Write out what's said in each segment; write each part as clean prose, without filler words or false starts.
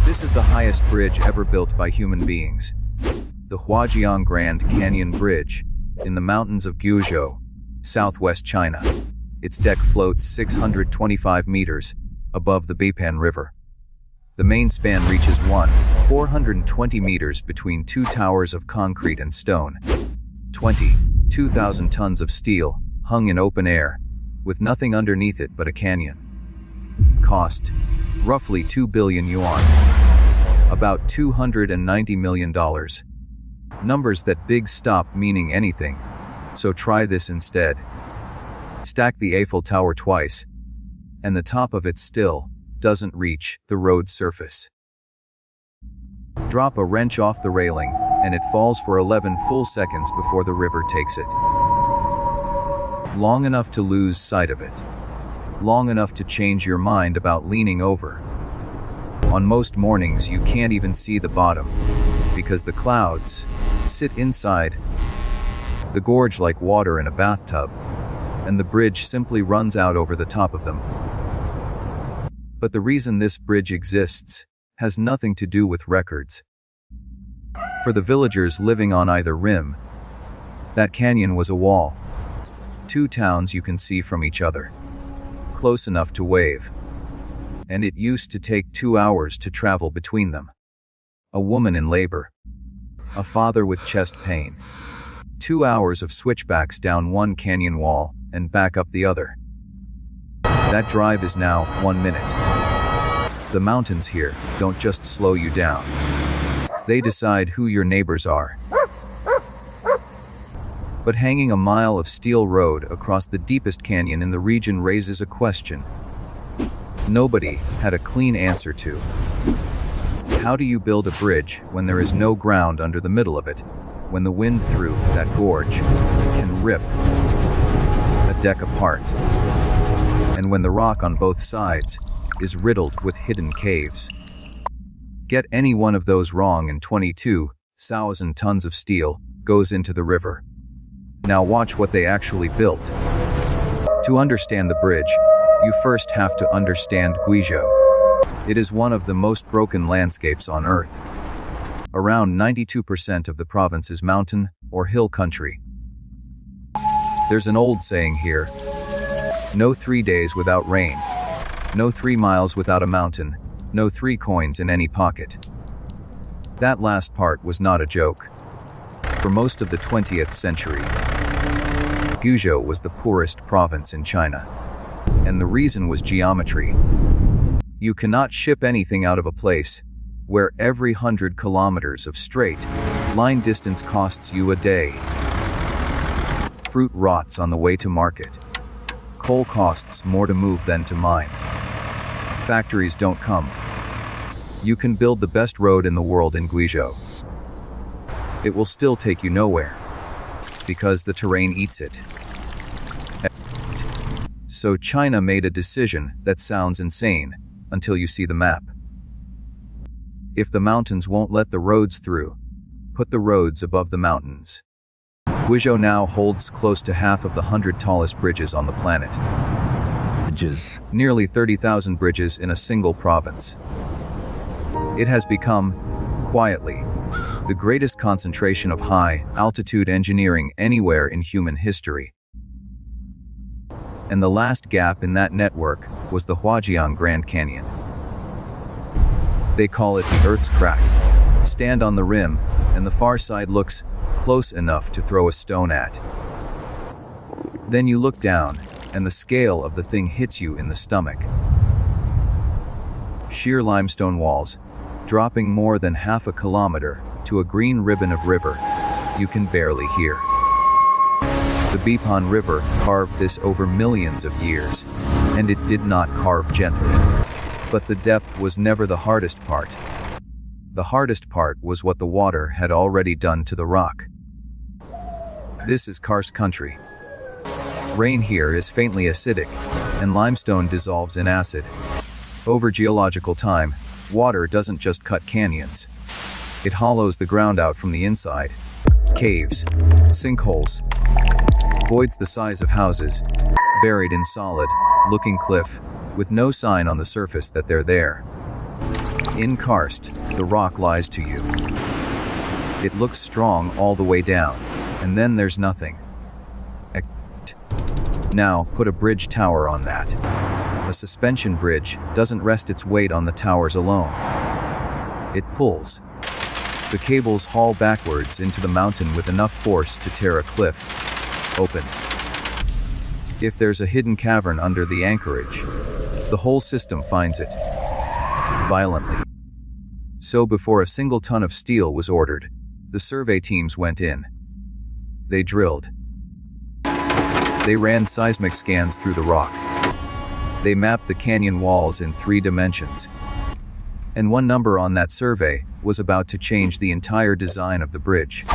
This is the highest bridge ever built by human beings. The Huajiang Grand Canyon Bridge, in the mountains of Guizhou, southwest China. Its deck floats 625 meters above the Bipan River. The main span reaches 420 meters between two towers of concrete and stone. 2,000 tons of steel, hung in open air, with nothing underneath it but a canyon. Cost, roughly 2 billion yuan, about $290 million. Numbers that big stop meaning anything, so try this instead. Stack the Eiffel Tower twice, and the top of it still doesn't reach the road surface. Drop a wrench off the railing, and it falls for 11 full seconds before the river takes it. Long enough to lose sight of it. Long enough to change your mind about leaning over. On most mornings you can't even see the bottom, because the clouds sit inside the gorge like water in a bathtub, and the bridge simply runs out over the top of them. But the reason this bridge exists has nothing to do with records. For the villagers living on either rim, that canyon was a wall. Two towns you can see from each other, close enough to wave. And it used to take 2 hours to travel between them. A woman in labor. A father with chest pain. 2 hours of switchbacks down one canyon wall and back up the other. That drive is now 1 minute. The mountains here don't just slow you down. They decide who your neighbors are. But hanging a mile of steel road across the deepest canyon in the region raises a question nobody had a clean answer to. How do you build a bridge when there is no ground under the middle of it, when the wind through that gorge can rip a deck apart, and when the rock on both sides is riddled with hidden caves? Get any one of those wrong and 22,000 tons of steel goes into the river. Now watch what they actually built. To understand the bridge, you first have to understand Guizhou. It is one of the most broken landscapes on Earth. Around 92% of the province is mountain or hill country. There's an old saying here, no 3 days without rain, no 3 miles without a mountain, no 3 coins in any pocket. That last part was not a joke. For most of the 20th century, Guizhou was the poorest province in China. And the reason was geometry. You cannot ship anything out of a place where every 100 kilometers of straight line distance costs you a day. Fruit rots on the way to market. Coal costs more to move than to mine. Factories don't come. You can build the best road in the world in Guizhou. It will still take you nowhere, because the terrain eats it. So China made a decision that sounds insane until you see the map. If the mountains won't let the roads through, put the roads above the mountains. Guizhou now holds close to half of the 100 tallest bridges on the planet. Nearly 30,000 bridges in a single province. It has become, quietly, the greatest concentration of high-altitude engineering anywhere in human history. And the last gap in that network was the Huajiang Grand Canyon. They call it the Earth's crack. Stand on the rim, and the far side looks close enough to throw a stone at. Then you look down, and the scale of the thing hits you in the stomach. Sheer limestone walls, dropping more than half a kilometer to a green ribbon of river you can barely hear. The Bipan River carved this over millions of years, and it did not carve gently. But the depth was never the hardest part. The hardest part was what the water had already done to the rock. This is karst country. Rain here is faintly acidic, and limestone dissolves in acid. Over geological time, water doesn't just cut canyons. It hollows the ground out from the inside. Caves, sinkholes, voids the size of houses, buried in solid, looking cliff, with no sign on the surface that they're there. In karst, the rock lies to you. It looks strong all the way down, and then there's nothing. Now, put a bridge tower on that. A suspension bridge doesn't rest its weight on the towers alone. It pulls. The cables haul backwards into the mountain with enough force to tear a cliff open. If there's a hidden cavern under the anchorage, the whole system finds it violently. So before a single ton of steel was ordered, the survey teams went in. They drilled. They ran seismic scans through the rock. They mapped the canyon walls in 3 dimensions. And one number on that survey was about to change the entire design of the bridge.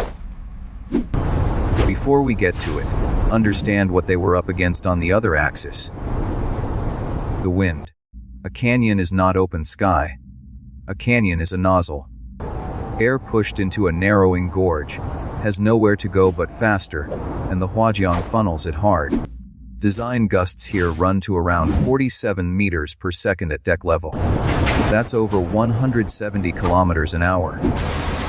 Before we get to it, understand what they were up against on the other axis. The wind. A canyon is not open sky. A canyon is a nozzle. Air pushed into a narrowing gorge has nowhere to go but faster, and the Huajiang funnels it hard. Design gusts here run to around 47 meters per second at deck level. That's over 170 kilometers an hour.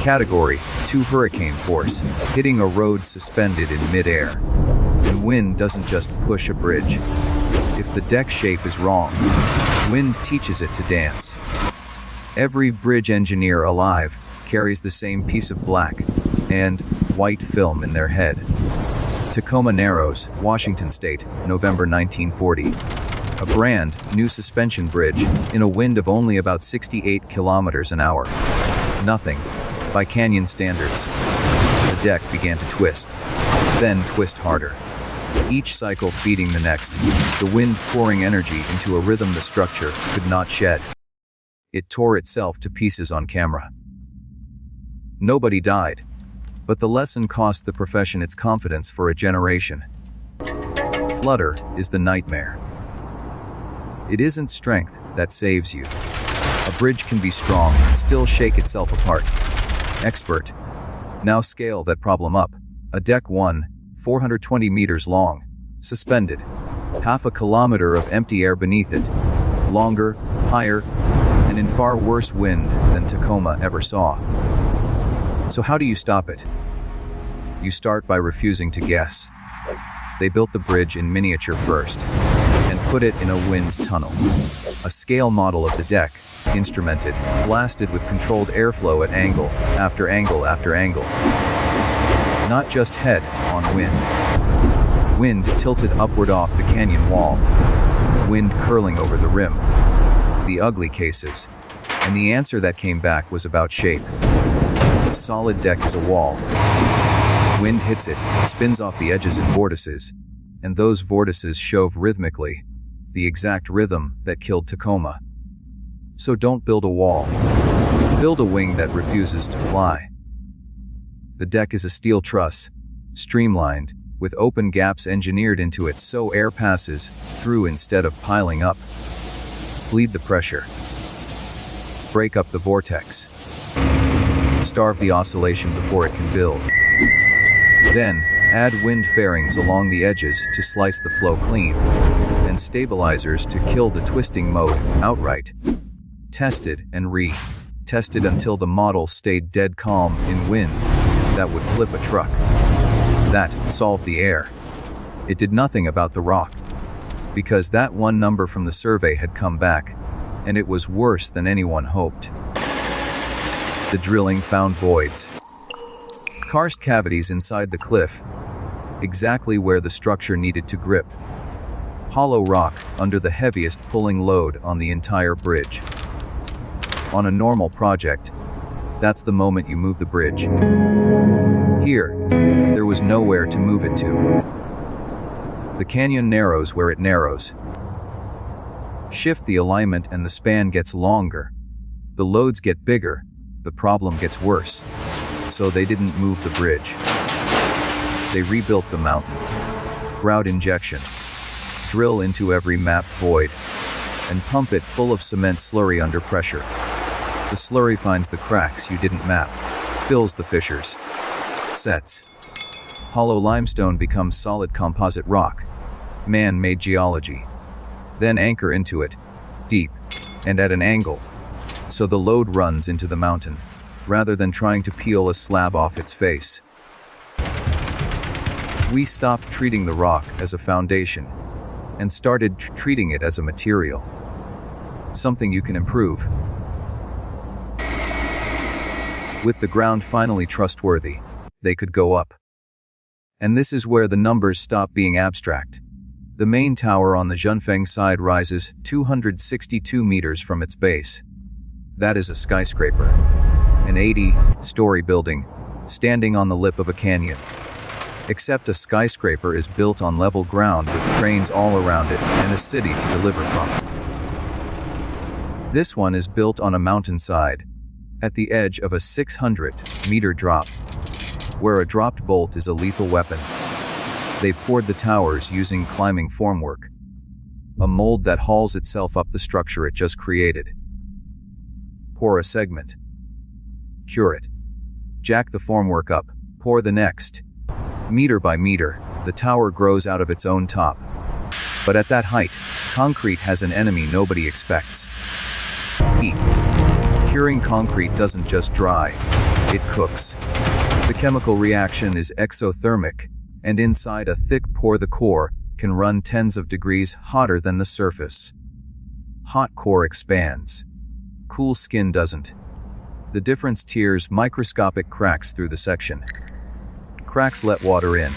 Category 2 hurricane force, hitting a road suspended in midair. And wind doesn't just push a bridge. If the deck shape is wrong, wind teaches it to dance. Every bridge engineer alive carries the same piece of black and white film in their head. Tacoma Narrows, Washington State, November 1940. A brand new suspension bridge in a wind of only about 68 kilometers an hour. Nothing, by canyon standards. The deck began to twist, then twist harder. Each cycle feeding the next, the wind pouring energy into a rhythm the structure could not shed. It tore itself to pieces on camera. Nobody died, but the lesson cost the profession its confidence for a generation. Flutter is the nightmare. It isn't strength that saves you. A bridge can be strong and still shake itself apart. Expert. Now scale that problem up. A deck 1, 420 meters long, suspended. Half a kilometer of empty air beneath it. Longer, higher, and in far worse wind than Tacoma ever saw. So how do you stop it? You start by refusing to guess. They built the bridge in miniature first, and put it in a wind tunnel. A scale model of the deck, instrumented, blasted with controlled airflow at angle after angle after angle. Not just head on wind. Wind tilted upward off the canyon wall. Wind curling over the rim. The ugly cases. And the answer that came back was about shape. A solid deck is a wall. Wind hits it, spins off the edges in vortices, and those vortices shove rhythmically, the exact rhythm that killed Tacoma. So don't build a wall. Build a wing that refuses to fly. The deck is a steel truss, streamlined, with open gaps engineered into it so air passes through instead of piling up. Bleed the pressure. Break up the vortex. Starve the oscillation before it can build. Then, add wind fairings along the edges to slice the flow clean, and stabilizers to kill the twisting mode outright. Tested and re-tested until the model stayed dead calm in wind that would flip a truck. That solved the air. It did nothing about the rock, because that one number from the survey had come back, and it was worse than anyone hoped. The drilling found voids. Karst cavities inside the cliff, exactly where the structure needed to grip. Hollow rock under the heaviest pulling load on the entire bridge. On a normal project, that's the moment you move the bridge. Here, there was nowhere to move it to. The canyon narrows where it narrows. Shift the alignment and the span gets longer. The loads get bigger, the problem gets worse. So they didn't move the bridge. They rebuilt the mountain. Grout injection. Drill into every mapped void, and pump it full of cement slurry under pressure. The slurry finds the cracks you didn't map, fills the fissures, sets. Hollow limestone becomes solid composite rock. Man-made geology. Then anchor into it, deep, and at an angle, so the load runs into the mountain, rather than trying to peel a slab off its face. We stopped treating the rock as a foundation and started treating it as a material, something you can improve. With the ground finally trustworthy, they could go up. And this is where the numbers stop being abstract. The main tower on the Zhenfeng side rises 262 meters from its base. That is a skyscraper, an 80-story building standing on the lip of a canyon. Except a skyscraper is built on level ground with cranes all around it and a city to deliver from. This one is built on a mountainside, at the edge of a 600-meter drop, where a dropped bolt is a lethal weapon. They poured the towers using climbing formwork, a mold that hauls itself up the structure it just created. Pour a segment. Cure it. Jack the formwork up. Pour the next. Meter by meter, the tower grows out of its own top. But at that height, concrete has an enemy nobody expects. Heat. Curing concrete doesn't just dry, it cooks. The chemical reaction is exothermic, and inside a thick pour the core can run tens of degrees hotter than the surface. Hot core expands. Cool skin doesn't. The difference tears microscopic cracks through the section. Cracks let water in.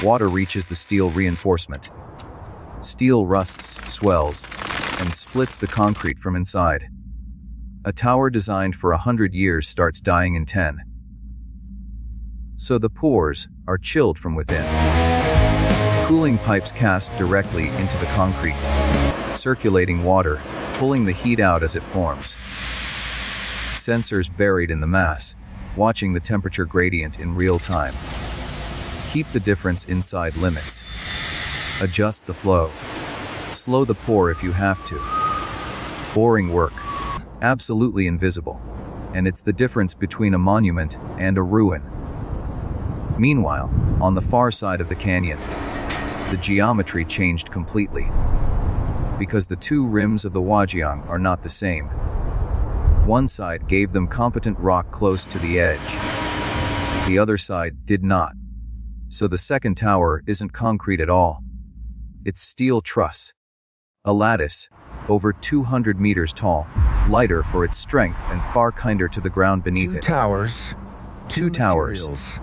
Water reaches the steel reinforcement. Steel rusts, swells, and splits the concrete from inside. A tower designed for 100 years starts dying in 10. So the pores are chilled from within. Cooling pipes cast directly into the concrete, circulating water, pulling the heat out as it forms. Sensors buried in the mass, watching the temperature gradient in real time. Keep the difference inside limits. Adjust the flow. Slow the pour if you have to. Boring work. Absolutely invisible. And it's the difference between a monument and a ruin. Meanwhile, on the far side of the canyon, the geometry changed completely. Because the two rims of the Huajiang are not the same. One side gave them competent rock close to the edge. The other side did not. So the second tower isn't concrete at all. It's steel truss. A lattice, over 200 meters tall, lighter for its strength and far kinder to the ground beneath it. Two towers.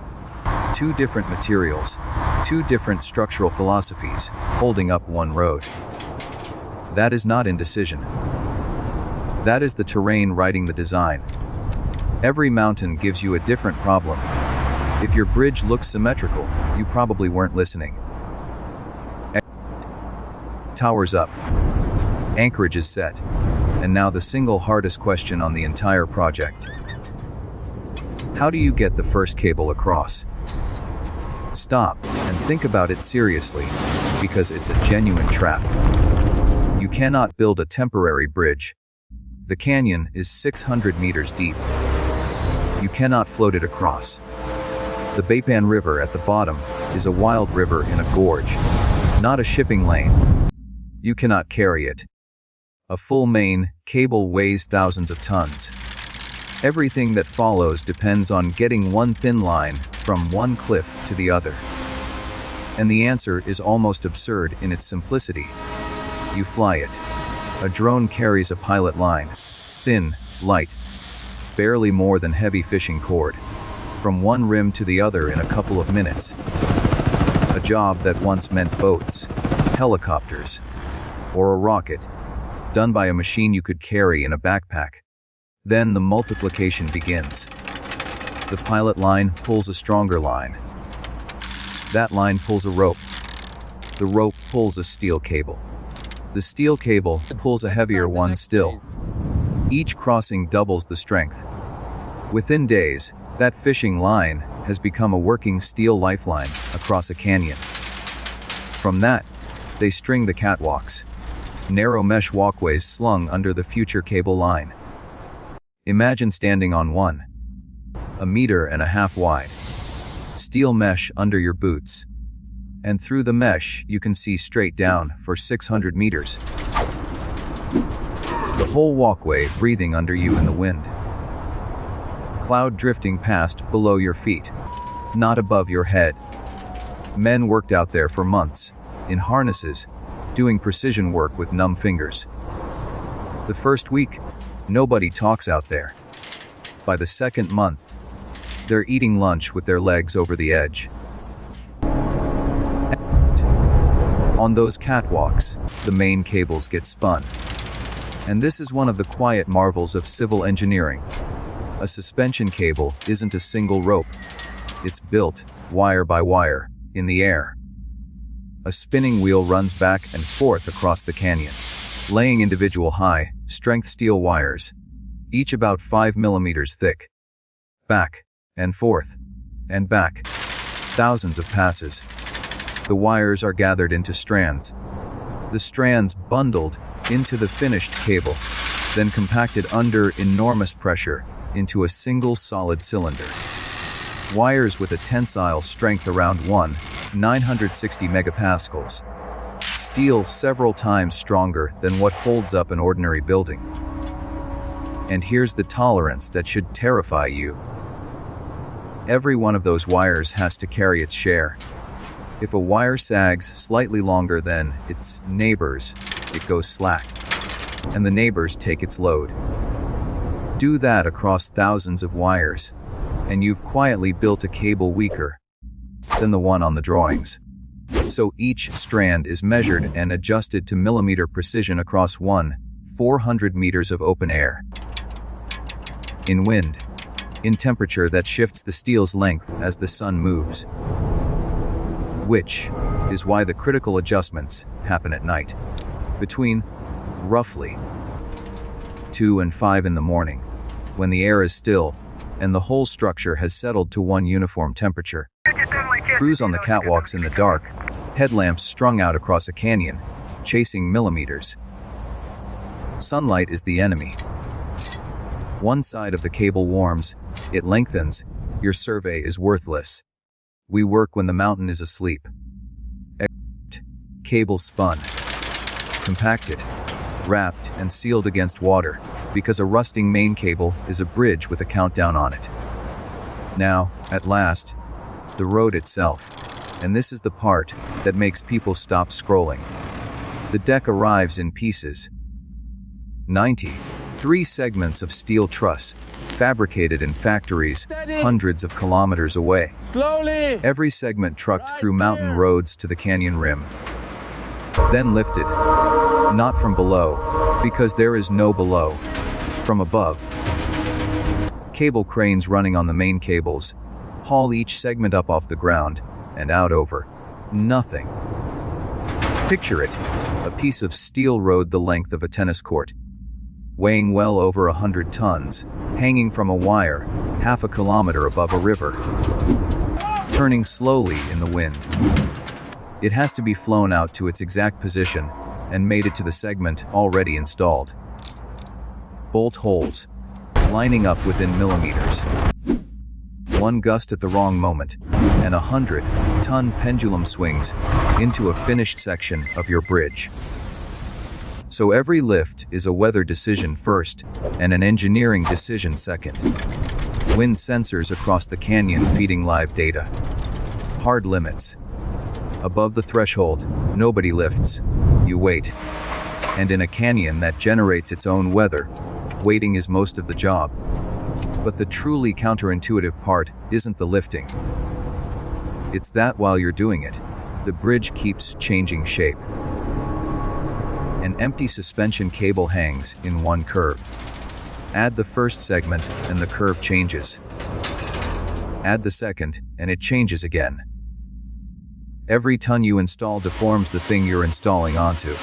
Two different materials. Two different structural philosophies, holding up one road. That is not indecision. That is the terrain writing the design. Every mountain gives you a different problem. If your bridge looks symmetrical, you probably weren't listening. Towers up. Anchorage is set. And now the single hardest question on the entire project. How do you get the first cable across? Stop and think about it seriously, because it's a genuine trap. You cannot build a temporary bridge. The canyon is 600 meters deep. You cannot float it across. The Bipan River at the bottom is a wild river in a gorge, not a shipping lane. You cannot carry it. A full main cable weighs thousands of tons. Everything that follows depends on getting one thin line from one cliff to the other. And the answer is almost absurd in its simplicity. You fly it. A drone carries a pilot line, thin, light, barely more than heavy fishing cord, from one rim to the other in a couple of minutes. A job that once meant boats, helicopters, or a rocket, done by a machine you could carry in a backpack. Then the multiplication begins. The pilot line pulls a stronger line. That line pulls a rope. The rope pulls a steel cable. The steel cable pulls a heavier one still. Each crossing doubles the strength. Within days, that fishing line has become a working steel lifeline across a canyon. From that, they string the catwalks, narrow mesh walkways slung under the future cable line. Imagine standing on one, 1.5 meters wide, steel mesh under your boots, and through the mesh you can see straight down for 600 meters. The whole walkway breathing under you in the wind. Cloud drifting past below your feet, not above your head. Men worked out there for months, in harnesses, doing precision work with numb fingers. The first week, nobody talks out there. By the second month, they're eating lunch with their legs over the edge. On those catwalks, the main cables get spun. And this is one of the quiet marvels of civil engineering. A suspension cable isn't a single rope. It's built, wire by wire, in the air. A spinning wheel runs back and forth across the canyon, laying individual high-strength steel wires, each about 5 millimeters thick. Back and forth and back. Thousands of passes. The wires are gathered into strands. The strands bundled into the finished cable, then compacted under enormous pressure into a single solid cylinder. Wires with a tensile strength around 960 megapascals. Steel several times stronger than what holds up an ordinary building. And here's the tolerance that should terrify you. Every one of those wires has to carry its share. If a wire sags slightly longer than its neighbors, it goes slack, and the neighbors take its load. Do that across thousands of wires, and you've quietly built a cable weaker than the one on the drawings. So each strand is measured and adjusted to millimeter precision across 400 meters of open air. In wind, in temperature that shifts the steel's length as the sun moves. Which is why the critical adjustments happen at night, between, roughly, 2 and 5 in the morning, when the air is still and the whole structure has settled to one uniform temperature. Crews on the catwalks in the dark, headlamps strung out across a canyon, chasing millimeters. Sunlight is the enemy. One side of the cable warms, it lengthens, your survey is worthless. We work when the mountain is asleep. Cable spun, compacted, wrapped and sealed against water, because a rusting main cable is a bridge with a countdown on it. Now, at last, the road itself. And this is the part that makes people stop scrolling. The deck arrives in pieces. 93 segments of steel truss, fabricated in factories hundreds of kilometers away. Slowly! Every segment trucked through mountain roads to the canyon rim. Then lifted, not from below, because there is no below, from above. Cable cranes running on the main cables haul each segment up off the ground and out over nothing. Picture it, a piece of steel road the length of a tennis court, weighing well over 100 tons, hanging from a wire, half a kilometer above a river, turning slowly in the wind. It has to be flown out to its exact position and made it to the segment already installed. Bolt holes, lining up within millimeters. One gust at the wrong moment, and 100-ton pendulum swings into a finished section of your bridge. So every lift is a weather decision first, and an engineering decision second. Wind sensors across the canyon feeding live data. Hard limits. Above the threshold, nobody lifts. You wait. And in a canyon that generates its own weather, waiting is most of the job. But the truly counterintuitive part isn't the lifting. It's that while you're doing it, the bridge keeps changing shape. An empty suspension cable hangs in one curve. Add the first segment and the curve changes. Add the second and it changes again. Every ton you install deforms the thing you're installing onto.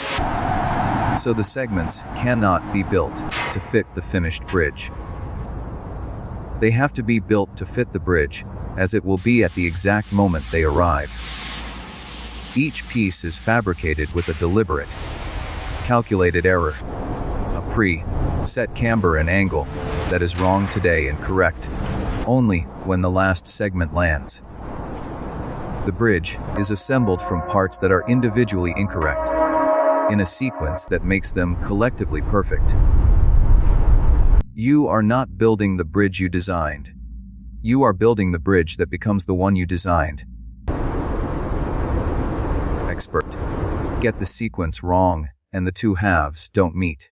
So the segments cannot be built to fit the finished bridge. They have to be built to fit the bridge, as it will be at the exact moment they arrive. Each piece is fabricated with a deliberate, calculated error, a pre-set camber and angle that is wrong today and correct only when the last segment lands. The bridge is assembled from parts that are individually incorrect, in a sequence that makes them collectively perfect. You are not building the bridge you designed. You are building the bridge that becomes the one you designed. Expert. Get the sequence wrong, and the two halves don't meet.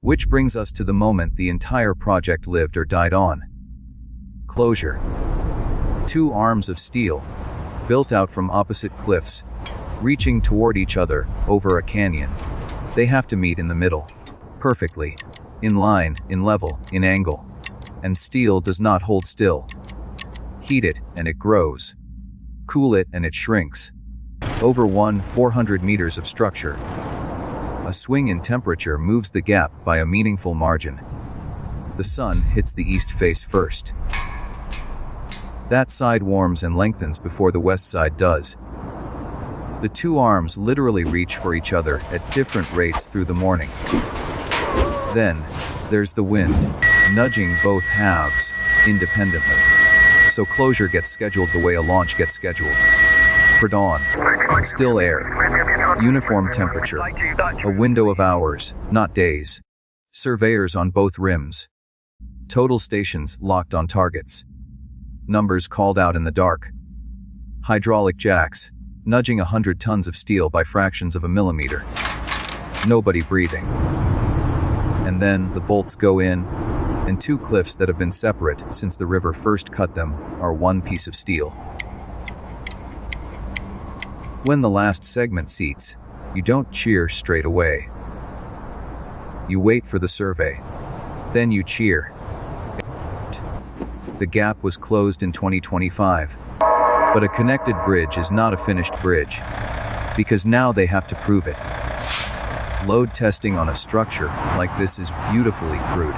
Which brings us to the moment the entire project lived or died on. Closure. Two arms of steel, built out from opposite cliffs, reaching toward each other over a canyon. They have to meet in the middle. Perfectly. In line, in level, in angle. And steel does not hold still. Heat it, and it grows. Cool it, and it shrinks. Over 400 meters of structure. A swing in temperature moves the gap by a meaningful margin. The sun hits the east face first. That side warms and lengthens before the west side does. The two arms literally reach for each other at different rates through the morning. Then, there's the wind, nudging both halves independently. So closure gets scheduled the way a launch gets scheduled. For dawn, still air, uniform temperature, a window of hours, not days. Surveyors on both rims. Total stations locked on targets. Numbers called out in the dark. Hydraulic jacks, nudging 100 tons of steel by fractions of a millimeter. Nobody breathing. And then the bolts go in, and two cliffs that have been separate since the river first cut them are one piece of steel. When the last segment seats, you don't cheer straight away. You wait for the survey. Then you cheer. The gap was closed in 2025. But a connected bridge is not a finished bridge, because now they have to prove it. Load testing on a structure like this is beautifully crude.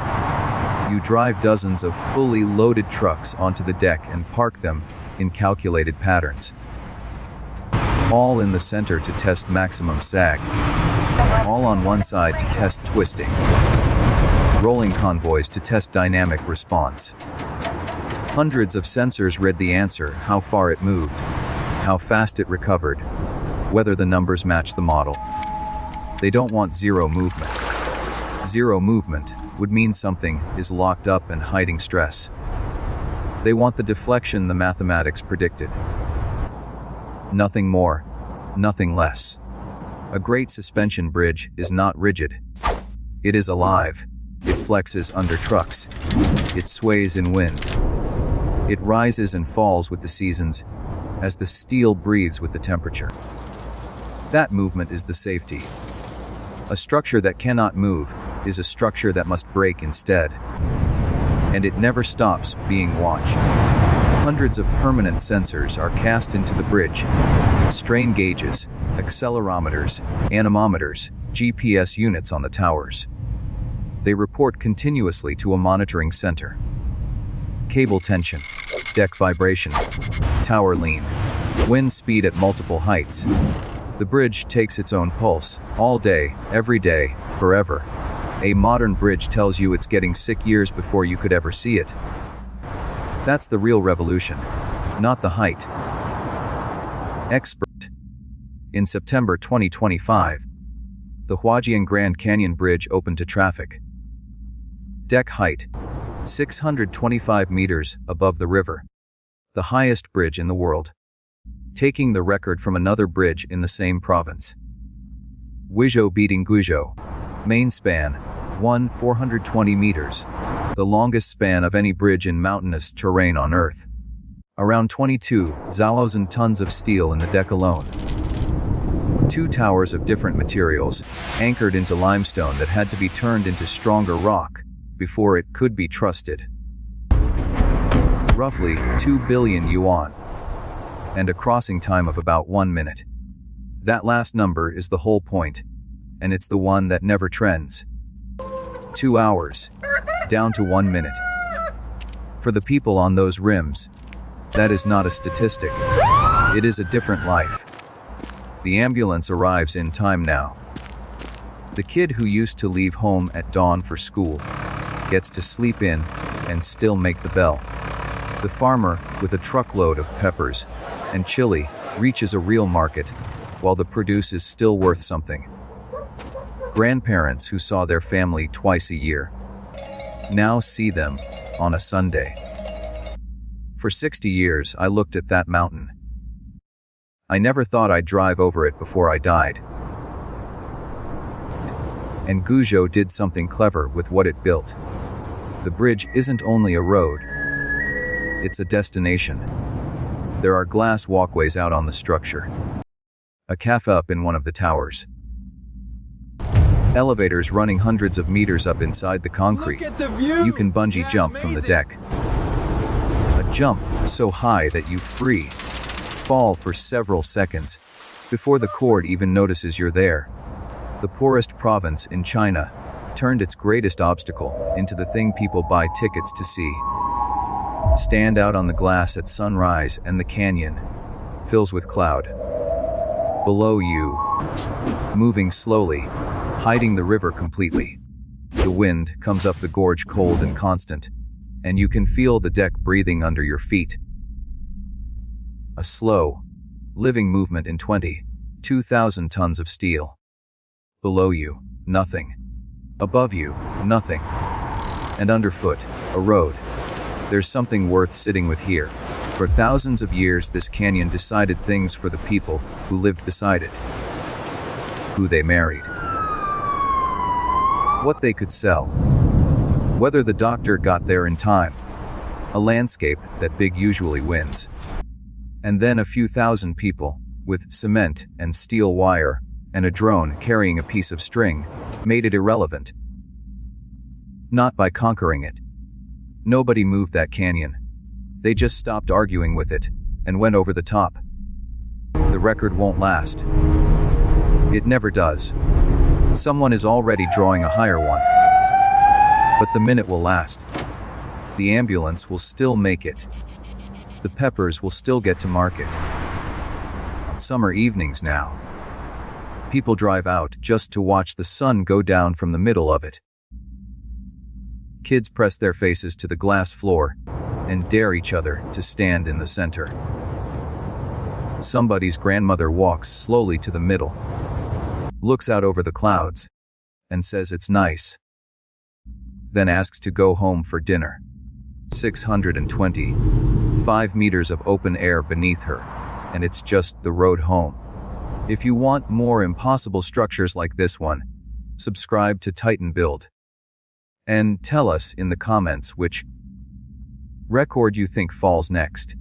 You drive dozens of fully loaded trucks onto the deck and park them in calculated patterns. All in the center to test maximum sag. All on one side to test twisting. Rolling convoys to test dynamic response. Hundreds of sensors read the answer, how far it moved, how fast it recovered, whether the numbers match the model. They don't want zero movement. Zero movement would mean something is locked up and hiding stress. They want the deflection the mathematics predicted. Nothing more, nothing less. A great suspension bridge is not rigid. It is alive. It flexes under trucks. It sways in wind. It rises and falls with the seasons, as the steel breathes with the temperature. That movement is the safety. A structure that cannot move is a structure that must break instead. And it never stops being watched. Hundreds of permanent sensors are cast into the bridge. Strain gauges, accelerometers, anemometers, GPS units on the towers. They report continuously to a monitoring center. Cable tension, deck vibration, tower lean, wind speed at multiple heights. The bridge takes its own pulse, all day, every day, forever. A modern bridge tells you it's getting sick years before you could ever see it. That's the real revolution, not the height. Expert. In September 2025, the Huajiang Grand Canyon Bridge opened to traffic. Deck height, 625 meters above the river. The highest bridge in the world. Taking the record from another bridge in the same province. Guizhou beating Guizhou. Main span, 420 meters. The longest span of any bridge in mountainous terrain on Earth. Around 22,000 tons of steel in the deck alone. Two towers of different materials, anchored into limestone that had to be turned into stronger rock before it could be trusted. Roughly 2 billion yuan. And a crossing time of about 1 minute. That last number is the whole point, and it's the one that never trends. 2 hours, down to 1 minute. For the people on those rims, that is not a statistic. It is a different life. The ambulance arrives in time now. The kid who used to leave home at dawn for school gets to sleep in and still make the bell. The farmer, with a truckload of peppers and chili, reaches a real market, while the produce is still worth something. Grandparents who saw their family twice a year. Now see them on a Sunday. For 60 years, I looked at that mountain. I never thought I'd drive over it before I died. And Guizhou did something clever with what it built. The bridge isn't only a road, it's a destination. There are glass walkways out on the structure. A cafe up in one of the towers. Elevators running hundreds of meters up inside the concrete. Look at the view. You can bungee jump from the deck. A jump so high that you fall for several seconds before the cord even notices you're there. The poorest province in China turned its greatest obstacle into the thing people buy tickets to see. Stand out on the glass at sunrise and the canyon fills with cloud. Below you, moving slowly, hiding the river completely. The wind comes up the gorge cold and constant, and you can feel the deck breathing under your feet. A slow, living movement in 2,000 tons of steel. Below you, nothing. Above you, nothing. And underfoot, a road. There's something worth sitting with here. For thousands of years, this canyon decided things for the people who lived beside it. Who they married. What they could sell. Whether the doctor got there in time. A landscape that big usually wins. And then a few thousand people, with cement and steel wire, and a drone carrying a piece of string, made it irrelevant. Not by conquering it. Nobody moved that canyon. They just stopped arguing with it, and went over the top. The record won't last. It never does. Someone is already drawing a higher one. But the minute will last. The ambulance will still make it. The peppers will still get to market. On summer evenings now, people drive out just to watch the sun go down from the middle of it. Kids press their faces to the glass floor and dare each other to stand in the center. Somebody's grandmother walks slowly to the middle, looks out over the clouds, and says it's nice. Then asks to go home for dinner. 625 meters of open air beneath her, and it's just the road home. If you want more impossible structures like this one, subscribe to Titan Build. And tell us in the comments which record you think falls next.